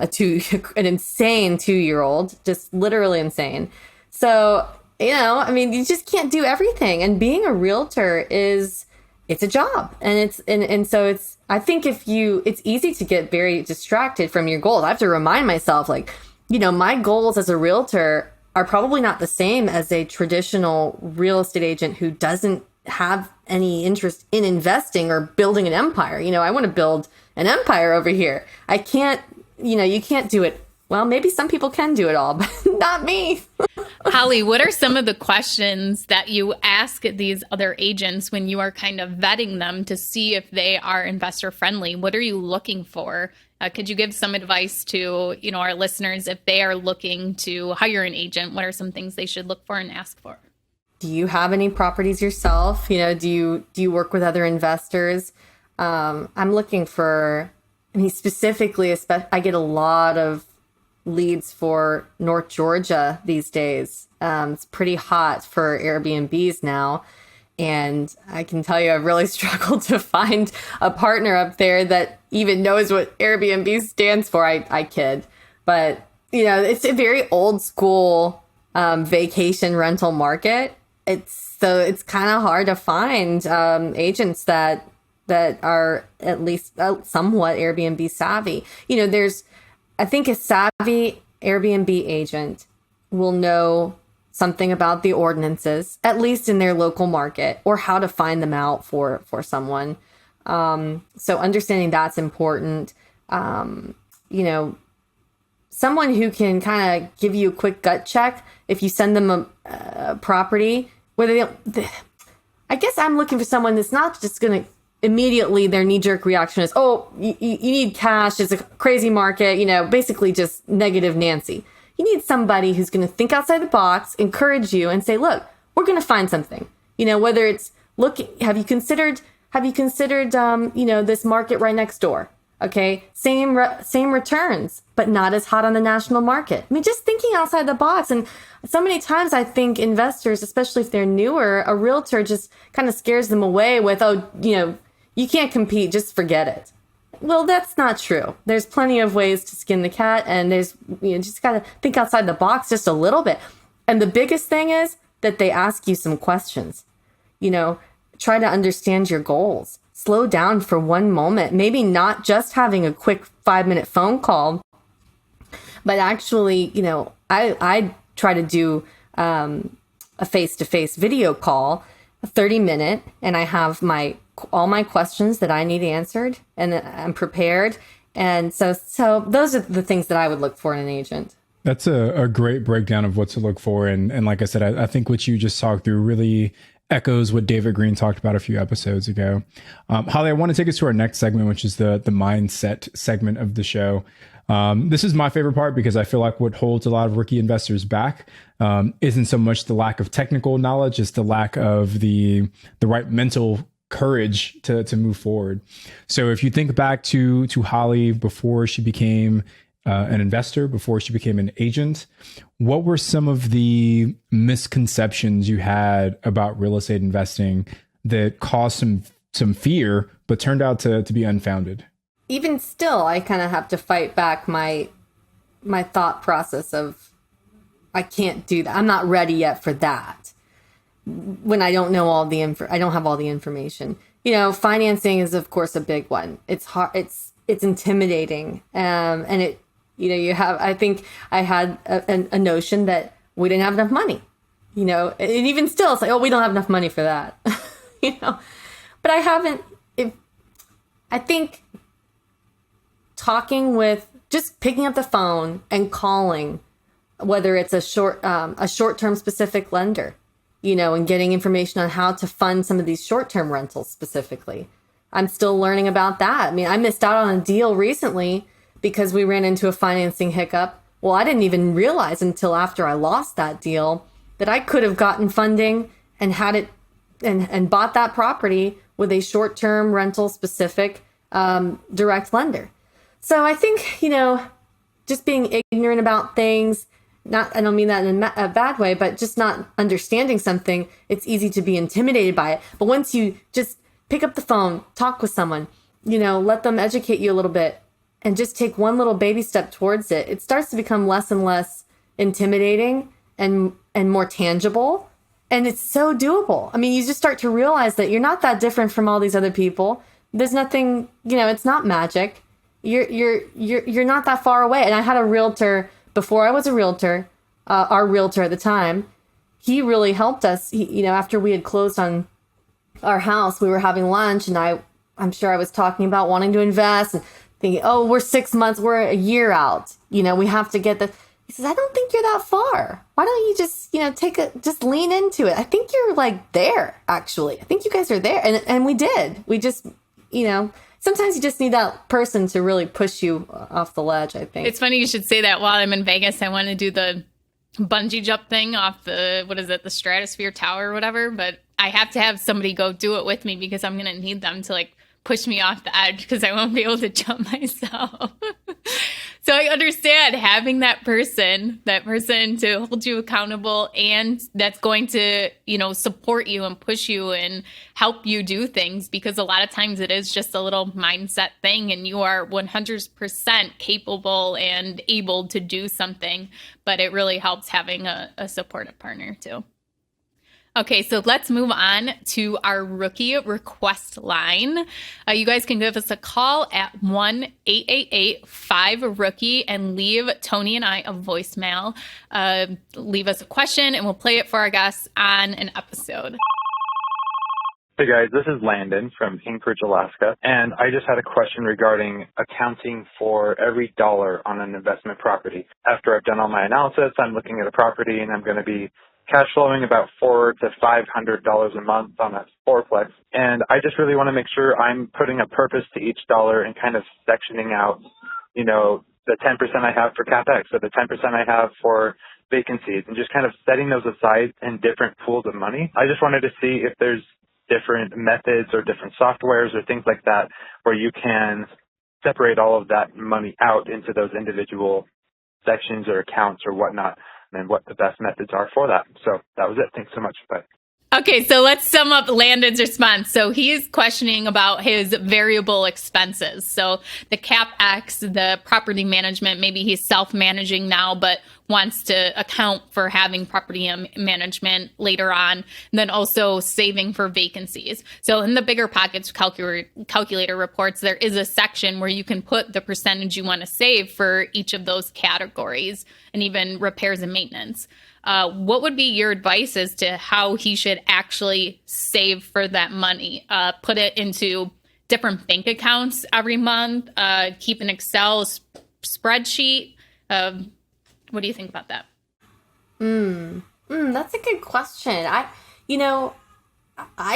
S2: insane 2-year-old, just literally insane. So I mean, you just can't do everything. And being a realtor it's a job. And so I think it's easy to get very distracted from your goals. I have to remind myself, like, my goals as a realtor are probably not the same as a traditional real estate agent who doesn't have any interest in investing or building an empire. I want to build an empire over here. I can't, you can't do it. Well, maybe some people can do it all, but not me.
S1: Holly, what are some of the questions that you ask these other agents when you are kind of vetting them to see if they are investor friendly? What are you looking for? Could you give some advice to, our listeners if they are looking to hire an agent? What are some things they should look for and ask for?
S2: Do you have any properties yourself? Do you work with other investors? I'm looking for, specifically, I get a lot of leads for North Georgia these days. It's pretty hot for Airbnbs now. And I can tell you, I've really struggled to find a partner up there that even knows what Airbnb stands for. I kid. But, it's a very old school vacation rental market. It's kind of hard to find agents that are at least somewhat Airbnb savvy. I think a savvy Airbnb agent will know something about the ordinances, at least in their local market, or how to find them out for someone. So understanding that's important. Someone who can kind of give you a quick gut check if you send them a property, I guess I'm looking for someone that's not just going to immediately their knee-jerk reaction is, oh, you need cash, it's a crazy market, basically just negative Nancy. You need somebody who's going to think outside the box, encourage you, and say, look, we're going to find something. Whether it's have you considered this market right next door? Okay, same returns, but not as hot on the national market. Just thinking outside the box. And so many times I think investors, especially if they're newer, a realtor just kind of scares them away with, you can't compete, just forget it. Well, that's not true. There's plenty of ways to skin the cat, and there's, just got to think outside the box just a little bit. And the biggest thing is that they ask you some questions. Try to understand your goals. Slow down for one moment. Maybe not just having a quick 5-minute phone call, but actually, I try to do a face-to-face video call, a 30-minute, and I have all my questions that I need answered, and I'm prepared. And so those are the things that I would look for in an agent.
S3: That's a great breakdown of what to look for. And like I said, I think what you just talked through really echoes what David Greene talked about a few episodes ago. Holly, I want to take us to our next segment, which is the mindset segment of the show. This is my favorite part because I feel like what holds a lot of rookie investors back isn't so much the lack of technical knowledge, it's the lack of the right mental courage to move forward. So if you think back to Holly before she became an investor, before she became an agent, what were some of the misconceptions you had about real estate investing that caused some fear, but turned out to be unfounded?
S2: Even still, I kind of have to fight back my thought process of, I can't do that. I'm not ready yet for that. When I don't know I don't have all the information. Financing is of course a big one. It's hard. It's intimidating. And it, I think I had a notion that we didn't have enough money, and even still it's like, oh, we don't have enough money for that, but I haven't, I think just picking up the phone and calling, whether it's a short-term specific lender, and getting information on how to fund some of these short-term rentals specifically. I'm still learning about that. I missed out on a deal recently because we ran into a financing hiccup. Well, I didn't even realize until after I lost that deal that I could have gotten funding and had it and bought that property with a short-term rental specific direct lender. So I think, just being ignorant about things, I don't mean that in a bad way, but just not understanding something, it's easy to be intimidated by it. But once you just pick up the phone, talk with someone, let them educate you a little bit and just take one little baby step towards it, it starts to become less and less intimidating and and more tangible. And it's so doable. I mean, you just start to realize that you're not that different from all these other people. There's nothing, it's not magic. You're not that far away. And I had a realtor before I was a realtor, our realtor at the time. He really helped us. After we had closed on our house, we were having lunch, and I'm sure I was talking about wanting to invest and thinking, oh, we're 6 months, we're a year out. We have to get the. He says, I don't think you're that far. Why don't you just, just lean into it? I think you're like there, actually. I think you guys are there. And we did. We just, sometimes you just need that person to really push you off the ledge, I think.
S1: It's funny you should say that. While I'm in Vegas, I want to do the bungee jump thing off the Stratosphere Tower or whatever. But I have to have somebody go do it with me because I'm going to need them to push me off the edge because I won't be able to jump myself. So I understand having that person to hold you accountable, and that's going to, support you and push you and help you do things, because a lot of times it is just a little mindset thing and you are 100% capable and able to do something, but it really helps having a supportive partner too. Okay, so let's move on to our rookie request line. You guys can give us a call at 1-888-5-ROOKIE and leave Tony and I a voicemail. Leave us a question and we'll play it for our guests on an episode.
S4: Hey guys, this is Landon from Anchorage, Alaska, and I just had a question regarding accounting for every dollar on an investment property. After I've done all my analysis, I'm looking at a property and I'm going to be cash flowing about $400 to $500 a month on a fourplex. And I just really want to make sure I'm putting a purpose to each dollar and kind of sectioning out, the 10% I have for CapEx or the 10% I have for vacancies, and just kind of setting those aside in different pools of money. I just wanted to see if there's different methods or different softwares or things like that where you can separate all of that money out into those individual sections or accounts or whatnot, and what the best methods are for that. So that was it. Thanks so much. Bye.
S1: Okay, so let's sum up Landon's response. So he's questioning about his variable expenses. So the CapEx, the property management, maybe he's self-managing now, but wants to account for having property management later on, and then also saving for vacancies. So in the Bigger Pockets calculator reports, there is a section where you can put the percentage you want to save for each of those categories, and even repairs and maintenance. What would be your advice as to how he should actually save for that money? Put it into different bank accounts every month, keep an Excel spreadsheet. What do you think about that?
S2: That's a good question. I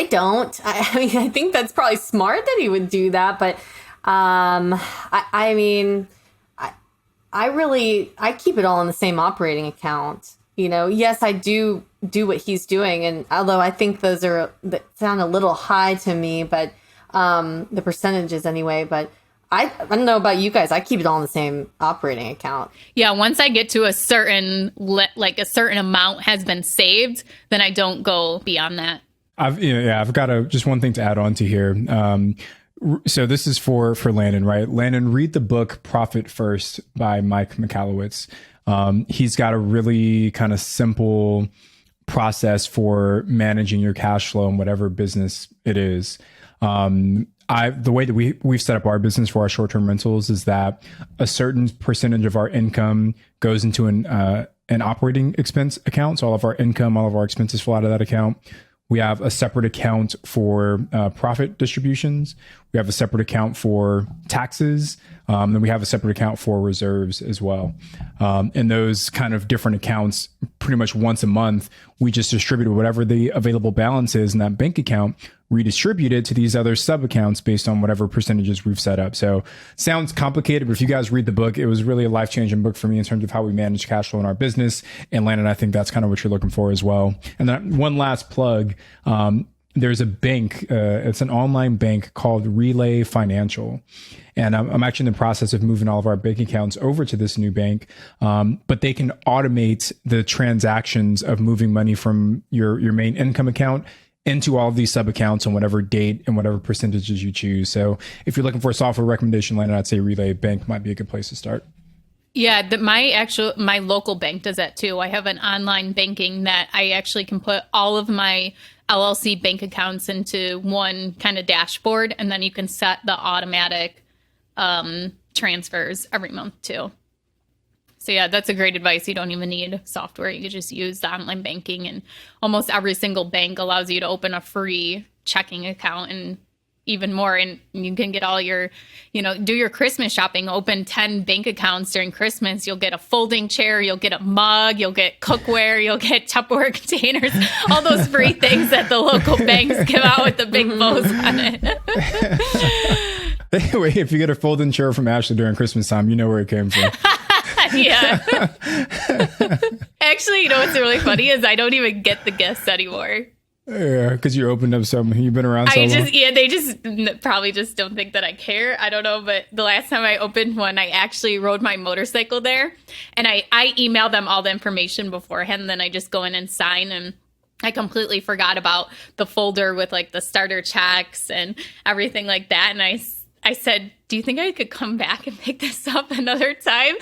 S2: don't. I mean, I think that's probably smart that he would do that, but I keep it all in the same operating account. Yes, I do what he's doing. And although I think that sound a little high to me, but the percentages anyway, but I don't know about you guys. I keep it all in the same operating account. Yeah.
S1: Once I get to a certain amount has been saved, then I don't go beyond that.
S3: I've got just one thing to add on to here. So this is for Landon, right? Landon, read the book Profit First by Mike Michalowicz. He's got a really kind of simple process for managing your cash flow in whatever business it is. The way that we've set up our business for our short-term rentals is that a certain percentage of our income goes into an operating expense account. So all of our income, all of our expenses flow out of that account. We have a separate account for profit distributions. We have a separate account for taxes. Then we have a separate account for reserves as well. And those kind of different accounts, pretty much once a month, we just distribute whatever the available balance is in that bank account, redistribute it to these other sub accounts based on whatever percentages we've set up. So sounds complicated, but if you guys read the book, it was really a life-changing book for me in terms of how we manage cash flow in our business. And Landon, I think that's kind of what you're looking for as well. And then one last plug, there's a bank, it's an online bank called Relay Financial. And I'm actually in the process of moving all of our bank accounts over to this new bank. But they can automate the transactions of moving money from your main income account into all of these sub accounts on whatever date and whatever percentages you choose. So if you're looking for a software recommendation, Landon, I'd say Relay Bank might be a good place to start.
S1: Yeah, my local bank does that too. I have an online banking that I actually can put all of my LLC bank accounts into one kind of dashboard, and then you can set the automatic transfers every month too. So yeah, that's a great advice. You don't even need software. You can just use the online banking, and almost every single bank allows you to open a free checking account and even more. And you can get all your, do your Christmas shopping, open 10 bank accounts during Christmas. You'll get a folding chair, you'll get a mug, you'll get cookware, you'll get Tupperware containers, all those free things that the local banks give out with the big bows on it.
S3: Anyway, if you get a folding chair from Ashley during Christmas time, you know where it came from.
S1: Yeah. Actually, what's really funny is I don't even get the gifts anymore.
S3: Yeah, because you opened up something. You've been around so long.
S1: Yeah, they just probably just don't think that I care. I don't know, but the last time I opened one, I actually rode my motorcycle there, and I emailed them all the information beforehand, and then I just go in and sign, and I completely forgot about the folder with like the starter checks and everything like that, and I said, do you think I could come back and pick this up another time?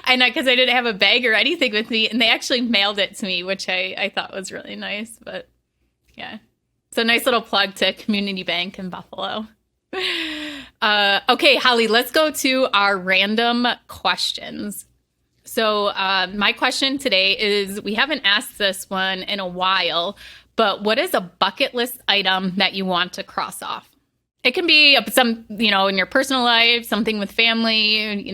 S1: And because I didn't have a bag or anything with me, and they actually mailed it to me, which I thought was really nice, but yeah. So nice little plug to Community Bank in Buffalo. Okay, Holly, let's go to our random questions. So my question today is, we haven't asked this one in a while, but what is a bucket list item that you want to cross off? It can be some, in your personal life, something with family,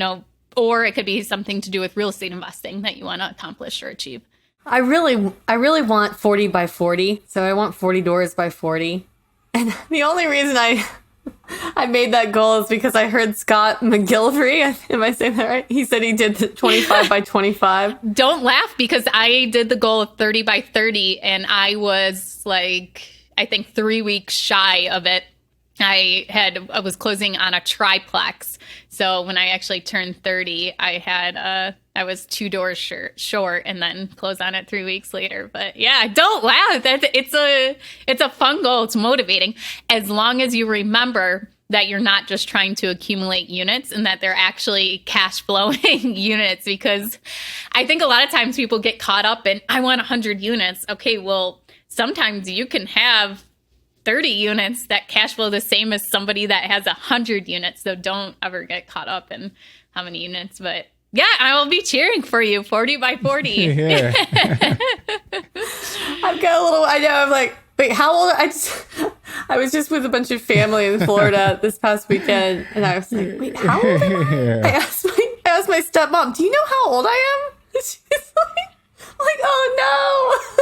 S1: or it could be something to do with real estate investing that you want to accomplish or achieve.
S2: I really want 40 by 40. So I want 40 doors by 40. And the only reason I made that goal is because I heard Scott McGillivray, am I saying that right? He said he did the 25 by 25.
S1: Don't laugh, because I did the goal of 30 by 30, and I was like, I think 3 weeks shy of it. I was closing on a triplex. So when I actually turned 30, I was 2 doors short, and then closed on it 3 weeks later. But yeah, don't laugh. It's a fun goal. It's motivating, as long as you remember that you're not just trying to accumulate units, and that they're actually cash flowing units. Because I think a lot of times people get caught up in, I want 100 units. Okay, well, sometimes you can have 30 units that cash flow the same as somebody that has 100 units. So don't ever get caught up in how many units. But yeah, I will be cheering for you, 40 by 40.
S3: Yeah.
S2: I've got a little, I know, I'm like, wait, how old? I was just with a bunch of family in Florida this past weekend, and I was like, wait, how old am I?
S3: Yeah.
S2: I asked my stepmom, do you know how old I am? She's like, oh no.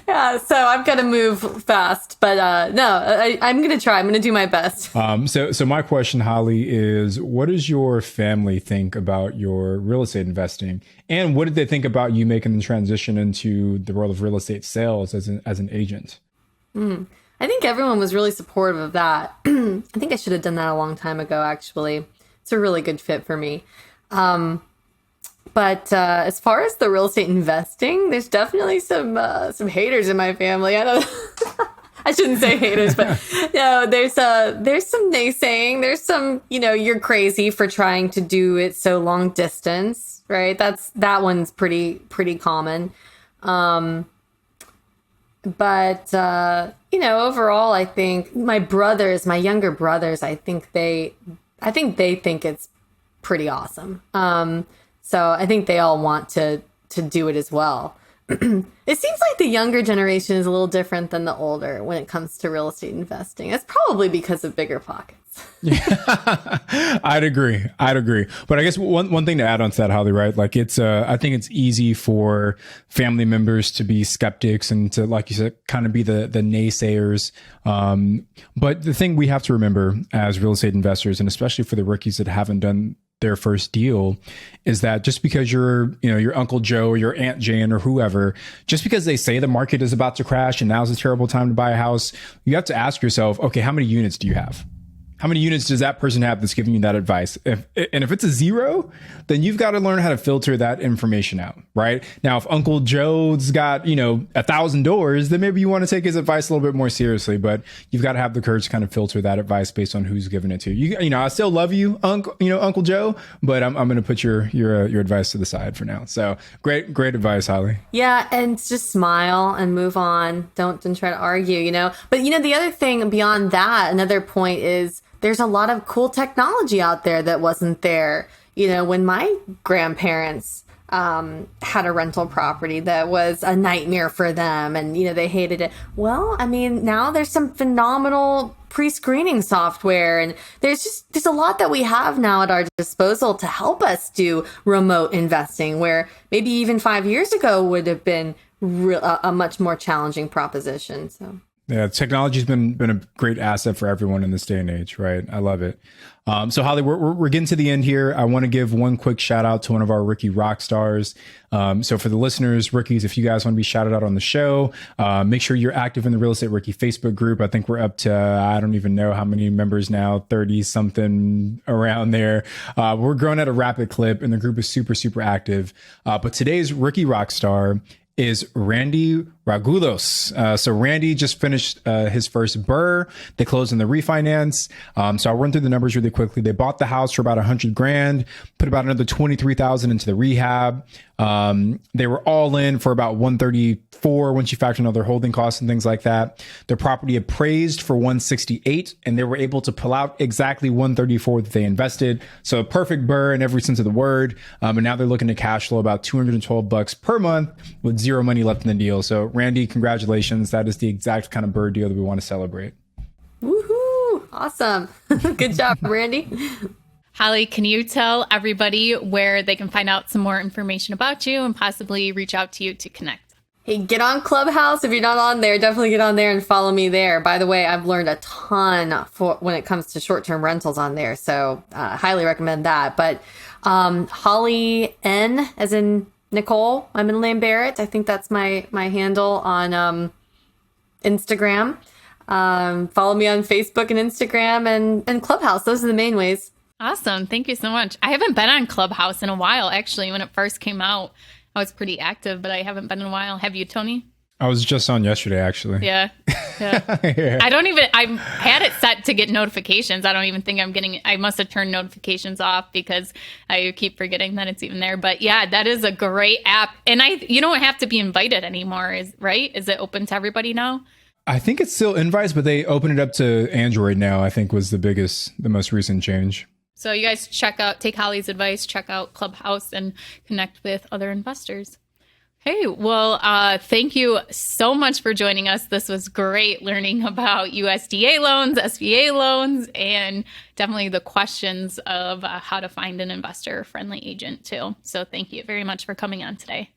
S2: Yeah, so I've got to move fast, but no, I'm going to try. I'm going to do my best.
S3: So my question, Holly, is what does your family think about your real estate investing? And what did they think about you making the transition into the world of real estate sales as an agent?
S2: I think everyone was really supportive of that. I think I should have done that a long time ago, actually. It's a really good fit for me. But as far as the real estate investing, there's definitely some haters in my family. I don't. I shouldn't say haters, but there's some naysaying. There's some, you're crazy for trying to do it so long distance, right? That one's pretty common. But overall, I think my younger brothers, I think they think it's pretty awesome. So I think they all want to do it as well. It seems like the younger generation is a little different than the older when it comes to real estate investing. It's probably because of bigger pockets.
S3: Yeah, I'd agree. But I guess one thing to add on to that, Holly, right? Like I think it's easy for family members to be skeptics and to, like you said, kind of be the naysayers. But the thing we have to remember as real estate investors, and especially for the rookies that haven't done their first deal, is that just because your Uncle Joe or your Aunt Jane or whoever, just because they say the market is about to crash and now's a terrible time to buy a house, you have to ask yourself, okay, how many units do you have? How many units does that person have that's giving you that advice? If it's a 0, then you've got to learn how to filter that information out, right? Now, if Uncle Joe's got, 1,000 doors, then maybe you want to take his advice a little bit more seriously, but you've got to have the courage to kind of filter that advice based on who's giving it to you. I still love you, Uncle Joe, but I'm going to put your advice to the side for now. So great advice, Holly.
S2: Yeah. And just smile and move on. Don't try to argue, but the other thing beyond that, another point is, there's a lot of cool technology out there that wasn't there. When my grandparents had a rental property that was a nightmare for them and, they hated it. Well, now there's some phenomenal pre-screening software, and there's a lot that we have now at our disposal to help us do remote investing, where maybe even 5 years ago would have been a much more challenging proposition. So.
S3: Yeah, technology's been a great asset for everyone in this day and age, right? I love it. So Holly, we're getting to the end here. I want to give one quick shout out to one of our rookie rock stars. So for the listeners, rookies, if you guys want to be shouted out on the show, make sure you're active in the Real Estate Rookie Facebook group. I think we're up to, I don't even know how many members now, 30 something around there. We're growing at a rapid clip and the group is super, super active. But today's rookie rock star is Randy Ragulos. So Randy just finished his first BRRRR. They closed on the refinance. So I'll run through the numbers really quickly. They bought the house for about $100,000, put about another $23,000 into the rehab. They were all in for about $134 once you factor in other holding costs and things like that. Their property appraised for $168, and they were able to pull out exactly $134 that they invested. So a perfect BRRRR in every sense of the word. And now they're looking to cash flow about $212 per month with zero money left in the deal. So Randy, congratulations. That is the exact kind of BRRRR deal that we want to celebrate.
S2: Woohoo! Awesome. Good job, Randy.
S1: Holly, can you tell everybody where they can find out some more information about you and possibly reach out to you to connect?
S2: Hey, get on Clubhouse. If you're not on there, definitely get on there and follow me there. By the way, I've learned a ton when it comes to short-term rentals on there. So highly recommend that. But Holly N, as in Nicole, I'm in Holly Barrett. I think that's my handle on Instagram. Follow me on Facebook and Instagram and Clubhouse. Those are the main ways.
S1: Awesome. Thank you so much. I haven't been on Clubhouse in a while, actually. When it first came out, I was pretty active, but I haven't been in a while. Have you, Tony?
S3: I was just on yesterday, actually.
S1: Yeah.
S3: Yeah.
S1: I had it set to get notifications. I don't even think I must have turned notifications off because I keep forgetting that it's even there. But yeah, that is a great app. And you don't have to be invited anymore, right? Is it open to everybody now?
S3: I think it's still invites, but they open it up to Android now, I think was the most recent change.
S1: So you guys take Holly's advice, check out Clubhouse and connect with other investors. Hey, well, thank you so much for joining us. This was great learning about USDA loans, SBA loans, and definitely the questions of how to find an investor-friendly agent too. So thank you very much for coming on today.